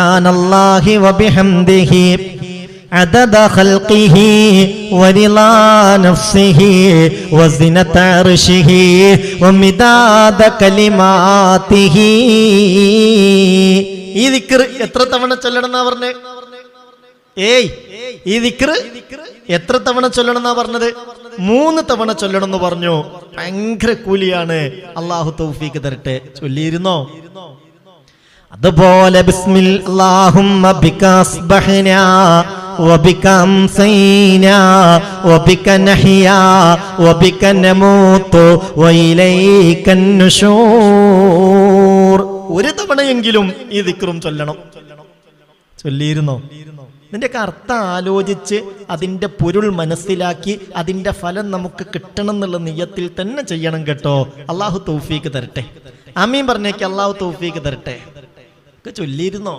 സുബ്ഹാനല്ലാഹി വബിഹംദിഹി അദദ ഖൽഖിഹി വരിളാ നഫ്സിഹി വസിനത അർശിഹി വമിദാദ കലിമാതിഹി. ഈ ദിക്ർ എത്ര തവണ ചൊല്ലണം എന്നാ പറഞ്ഞേ? ഈ ദിക്ർ എത്ര തവണ ചൊല്ലണം എന്നാ പറഞ്ഞത്? 3 തവണ ചൊല്ലണം എന്ന് പറഞ്ഞു. ഭയങ്കര കൂലിയാണ്. അള്ളാഹു തൗഫീഖ് തരട്ടെ. ചൊല്ലിയിരുന്നോ? അതുപോലെ ബിസ്മില്ലാഹിമ്മ ബിക അസ്ബഹനാ വബിക അംസൈനാ വബിക നഹ്യാ വബിക നമൂതു വഇലൈകൻ നുശൂർ. ഒരു തവണയെങ്കിലും ഈ ദിക്റും ചൊല്ലണം. ചൊല്ലിയിരുന്നോ? ഇതിൻ്റെയൊക്കെ അർത്ഥം ആലോചിച്ച് അതിൻ്റെ പൊരുൾ മനസ്സിലാക്കി അതിൻ്റെ ഫലം നമുക്ക് കിട്ടണം എന്നുള്ള നിയ്യത്തിൽ തന്നെ ചെയ്യണം കേട്ടോ. അള്ളാഹു തൗഫീഖ് തരട്ടെ. ആമീൻ പറഞ്ഞേക്ക്. അള്ളാഹു തൗഫീഖ് തരട്ടെ. ഒക്കെ ചൊല്ലിയിരുന്നോ?